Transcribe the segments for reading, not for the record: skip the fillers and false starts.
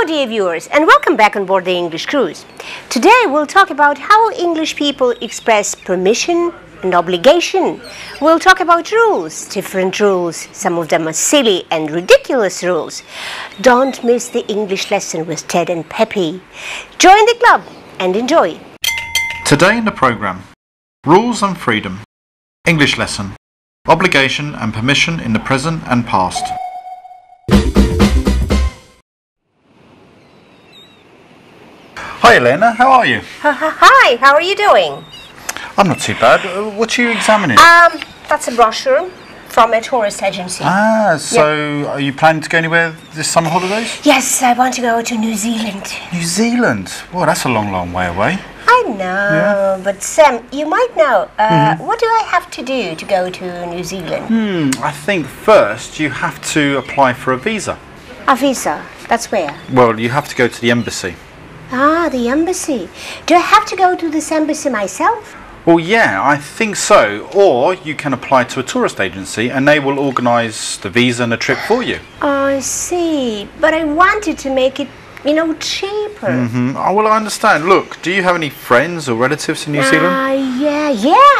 Dear viewers, and welcome back on board the English cruise. Today we'll talk about how English people express permission and obligation. We'll talk about rules, different rules. Some of them are silly and ridiculous rules. Don't miss the English lesson with Ted and Peppy. Join the club and enjoy. Today in the program, rules and freedom, English lesson, obligation and permission in the present and past. Hi Elena, how are you? Hi, how are you doing? I'm not too bad. What are you examining? That's a brochure from a tourist agency. So are you planning to go anywhere this summer holidays? Yes, I want to go to New Zealand. New Zealand? Well, that's a long, long way away. I know, but Sam, you might know, what do I have to do to go to New Zealand? I think first you have to apply for a visa. A visa? That's where? Well, you have to go to the embassy. Ah, the embassy. Do I have to go to this embassy myself? Well, yeah, I think so. Or you can apply to a tourist agency and they will organise the visa and the trip for you. I see. But I wanted to make it, cheaper. Oh, well, I understand. Look, do you have any friends or relatives in New Zealand? Yeah,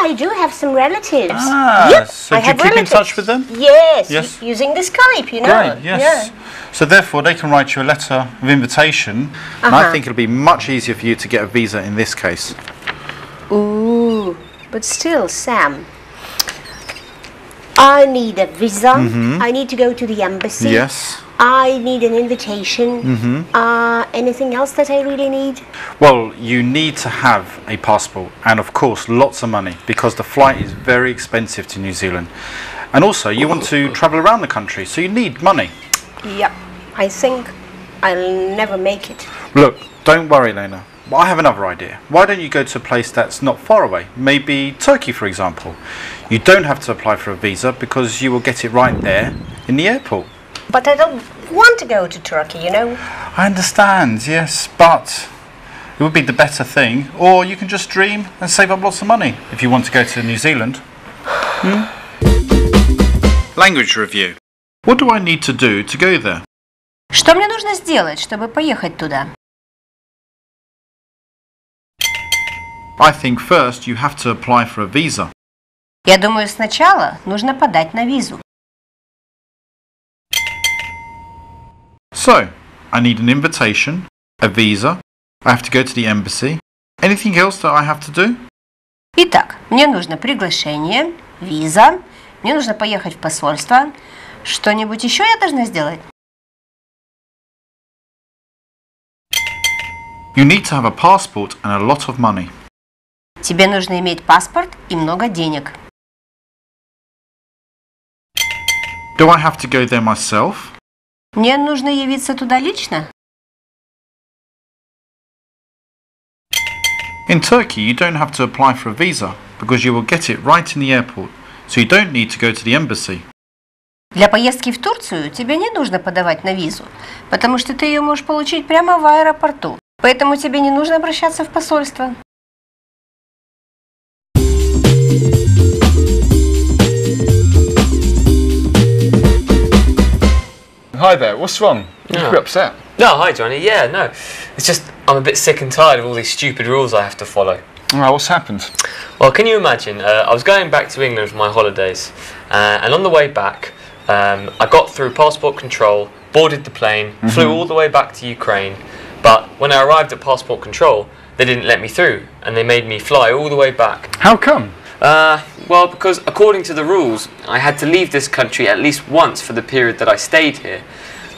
I do have some relatives. Yep, so do you keep in touch with them? Yes. Using the Skype, Great, yes. Yeah. So therefore, they can write you a letter of invitation, and I think it'll be much easier for you to get a visa in this case. Ooh, but still, Sam, I need a visa. I need to go to the embassy. Yes. I need an invitation. Anything else that I really need? Well, you need to have a passport and, of course, lots of money because the flight is very expensive to New Zealand. And also, you want to travel around the country, so you need money. Yep, I think I'll never make it. Look, don't worry, Lena. I have another idea. Why don't you go to a place that's not far away? Maybe Turkey, for example. You don't have to apply for a visa because you will get it right there in the airport. But I don't want to go to Turkey, I understand, yes, but it would be the better thing. Or you can just dream and save up lots of money if you want to go to New Zealand. Language review. What do I need to do to go there? Что мне нужно сделать, чтобы поехать туда? I think first you have to apply for a visa. Я думаю, сначала нужно подать на визу. So, I need an invitation, a visa, I have to go to the embassy. Anything else that I have to do? Итак, мне нужно приглашение, виза, мне нужно поехать в посольство. Что-нибудь еще я должна сделать? You need to have a passport and a lot of money. Тебе нужно иметь паспорт и много денег. Do I have to go there myself? Мне нужно явиться туда лично? In Turkey, you don't have to apply for a visa because you will get it right in the airport, so you don't need to go to the embassy. Для поездки в Турцию тебе не нужно подавать на визу, потому что ты ее можешь получить прямо в аэропорту. Поэтому тебе не нужно обращаться в посольство. Hi there, what's wrong? You look a bit upset. No, hi Johnny, yeah, no. It's just, I'm a bit sick and tired of all these stupid rules I have to follow. Alright, what's happened? Well, can you imagine, I was going back to England for my holidays, and on the way back, I got through passport control, boarded the plane, flew all the way back to Ukraine, but when I arrived at passport control, they didn't let me through, and they made me fly all the way back. How come? Well, because according to the rules, I had to leave this country at least once for the period that I stayed here,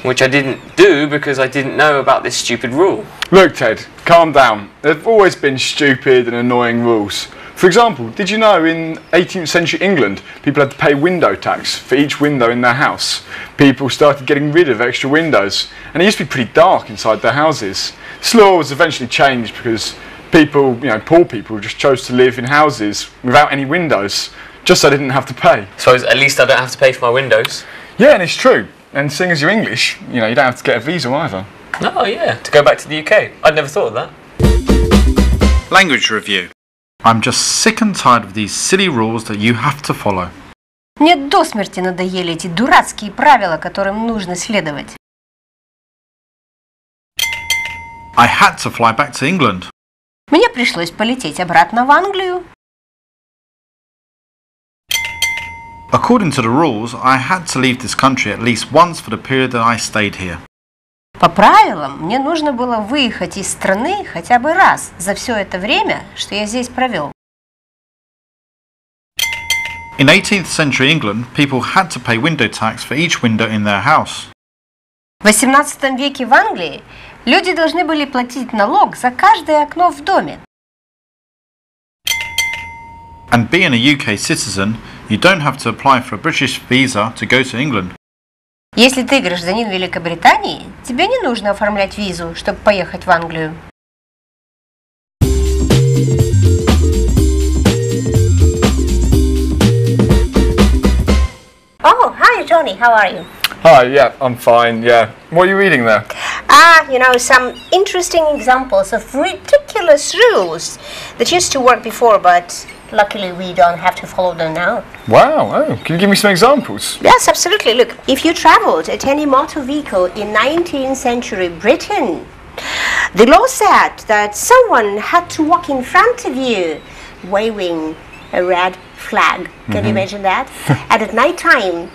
which I didn't do because I didn't know about this stupid rule. Look, Ted, calm down. There have always been stupid and annoying rules. For example, did you know in 18th century England, people had to pay window tax for each window in their house? People started getting rid of extra windows, and it used to be pretty dark inside their houses. This law was eventually changed because people, poor people, just chose to live in houses without any windows, just so they didn't have to pay. So at least I don't have to pay for my windows? Yeah, and it's true. And seeing as you're English, you know, you don't have to get a visa either. Oh yeah, to go back to the UK. I'd never thought of that. Language review. I'm just sick and tired of these silly rules that you have to follow. Мне до смерти надоели эти дурацкие правила, которым нужно следовать. I had to fly back to England. Мне пришлось полететь обратно в Англию. According to the rules, I had to leave this country at least once for the period that I stayed here. По правилам, мне нужно было выехать из страны хотя бы раз за все это время, что я здесь провел. In 18th century England, people had to pay window tax for each window in their house. В XVIII веке в Англии люди должны были платить налог за каждое окно в доме. And being a UK citizen, you don't have to apply for a British visa to go to England. Если ты гражданин Великобритании, тебе не нужно оформлять визу, чтобы поехать в Англию. Oh, hi Johnny, how are you? Hi, yeah, I'm fine, yeah. What are you reading there? You know, some interesting examples of ridiculous rules that used to work before, but luckily we don't have to follow them now. Wow, oh, can you give me some examples? Yes, absolutely. Look, if you traveled at any motor vehicle in 19th century Britain, the law said that someone had to walk in front of you waving a red flag. Can you imagine that? And at night time,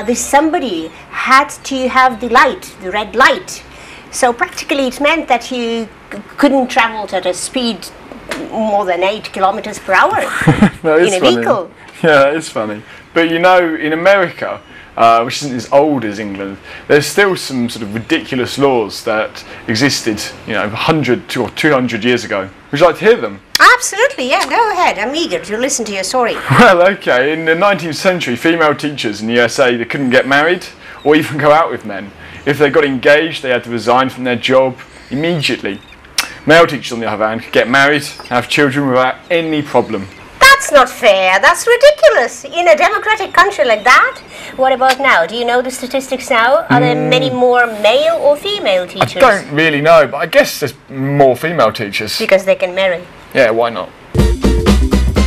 this somebody had to have the light, the red light. So practically it meant that you couldn't travel at a speed more than 8 kilometers per hour in a vehicle. Yeah, that is funny. But you know, in America, which isn't as old as England, there's still some sort of ridiculous laws that existed, you know, 100 or 200 years ago. Would you like to hear them? Absolutely, yeah, go ahead. I'm eager to listen to your story. Well, okay. In the 19th century, female teachers in the USA, they couldn't get married or even go out with men. If they got engaged, they had to resign from their job immediately. Male teachers, on the other hand, could get married and have children without any problem. That's not fair. That's ridiculous. In a democratic country like that? What about now? Do you know the statistics now? Are there many more male or female teachers? I don't really know, but I guess there's more female teachers. Because they can marry. Yeah, why not?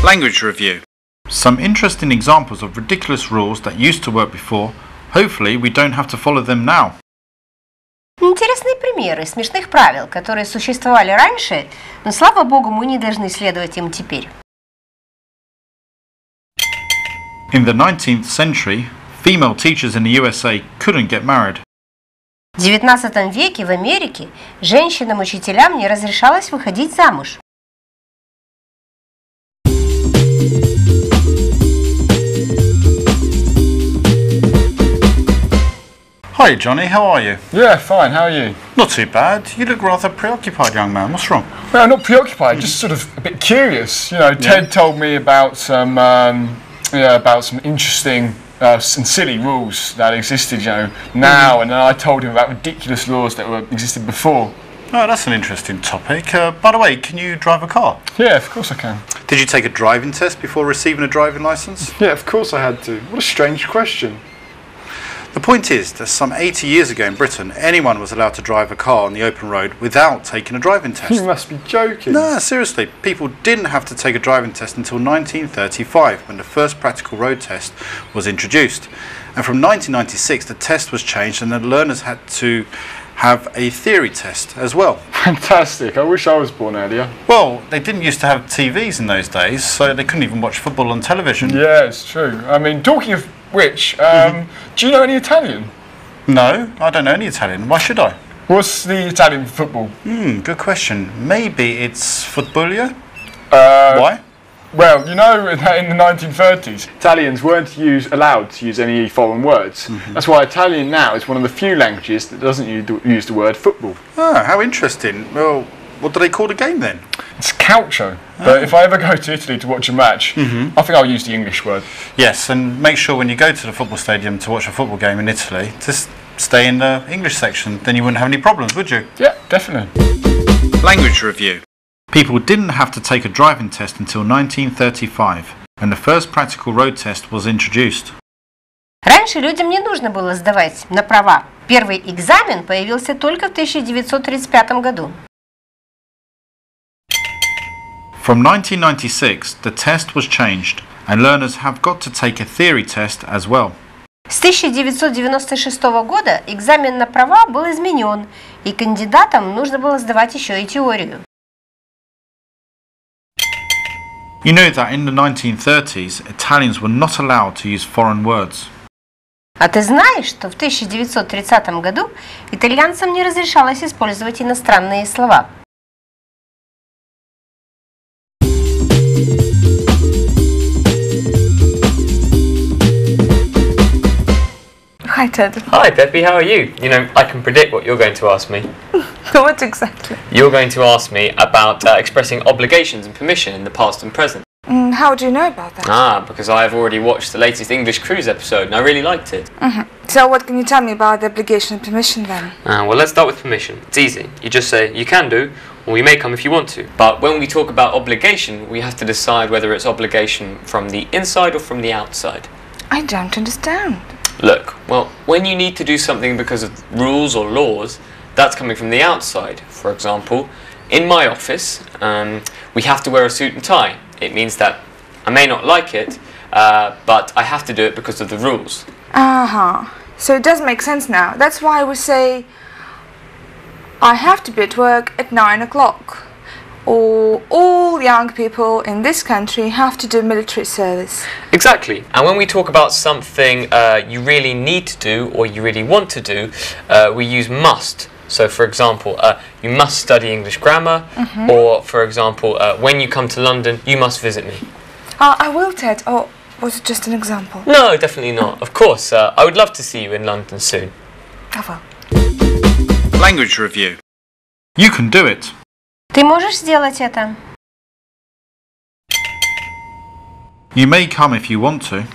Language review. Some interesting examples of ridiculous rules that used to work before. Hopefully we don't have to follow them now. Интересные примеры смешных правил, которые существовали раньше, но, слава богу, мы не должны следовать им теперь. In the 19th century, female teachers in the USA couldn't get married. В XIX веке в Америке женщинам-учителям не разрешалось выходить замуж. Hi Johnny, how are you? Yeah, fine. How are you? Not too bad. You look rather preoccupied, young man. What's wrong? Well, not preoccupied, just sort of a bit curious. You know, Ted told me about some interesting and silly rules that existed, you know, now, and then I told him about ridiculous laws that existed before. Oh, that's an interesting topic. By the way, can you drive a car? Yeah, of course I can. Did you take a driving test before receiving a driving license? Yeah, of course I had to. What a strange question. The point is that some 80 years ago in Britain, anyone was allowed to drive a car on the open road without taking a driving test. You must be joking. No, seriously. People didn't have to take a driving test until 1935, when the first practical road test was introduced. And from 1996, the test was changed and the learners had to have a theory test as well. Fantastic. I wish I was born earlier. Well, they didn't used to have TVs in those days, so they couldn't even watch football on television. Yeah, it's true. I mean, talking of which, do you know any Italian? No, I don't know any Italian. Why should I? What's the Italian for football? Good question. Maybe it's footbalia? Uh, Why? Well, you know, in the 1930s, Italians weren't allowed to use any foreign words. That's why Italian now is one of the few languages that doesn't use the word football. Oh, how interesting. Well, what do they call the game then? It's calcio. But if I ever go to Italy to watch a match, I think I'll use the English word. Yes, and make sure when you go to the football stadium to watch a football game in Italy, just stay in the English section. Then you wouldn't have any problems, would you? Yeah, definitely. Language review. People didn't have to take a driving test until 1935, when the first practical road test was introduced. Раньше людям не нужно было сдавать на права. Первый экзамен появился только в 1935 году. From 1996, the test was changed, and learners have got to take a theory test as well. С 1996 года экзамен на права был изменен, и кандидатам нужно было сдавать еще и теорию. You know that in the 1930s, Italians were not allowed to use foreign words. А ты знаешь, что в 1930 году итальянцам не разрешалось использовать иностранные слова? Hi, Ted. Hi, Peppy, how are you? You know, I can predict what you're going to ask me. What exactly? You're going to ask me about expressing obligations and permission in the past and present. How do you know about that? Ah, because I have already watched the latest English Cruise episode and I really liked it. So what can you tell me about the obligation and permission then? Well, let's start with permission. It's easy. You just say, you can do, or you may come if you want to. But when we talk about obligation, we have to decide whether it's obligation from the inside or from the outside. I don't understand. Look, well, when you need to do something because of rules or laws, that's coming from the outside. For example, in my office, we have to wear a suit and tie. It means that I may not like it, but I have to do it because of the rules. So it does make sense now. That's why we say, I have to be at work at 9 o'clock. Or all young people in this country have to do military service. Exactly. And when we talk about something you really need to do or you really want to do, we use must. So, for example, you must study English grammar, or, for example, when you come to London, you must visit me. I will, Ted. Or was it just an example? No, definitely not. Of course, I would love to see you in London soon. I will. Language review. You can do it. Ты можешь сделать это? You may come if you want to.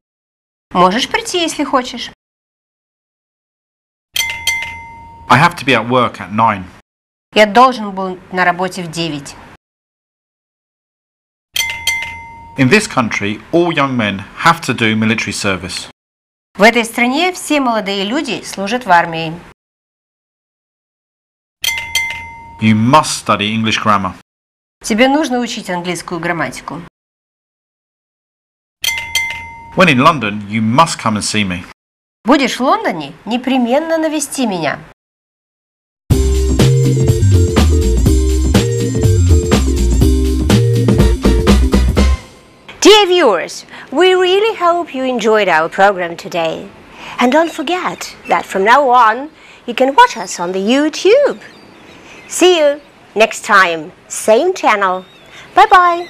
Можешь прийти, если хочешь. I have to be at work at 9. Я должен был на работе в 9. In this country, all young men have to do military service. В этой стране все молодые люди служат в армии. You must study English grammar. Тебе нужно учить английскую грамматику. When in London, you must come and see me. Будешь в Лондоне, непременно навести меня. Dear viewers, we really hope you enjoyed our program today. And don't forget that from now on, you can watch us on the YouTube. See you next time, same channel. Bye-bye.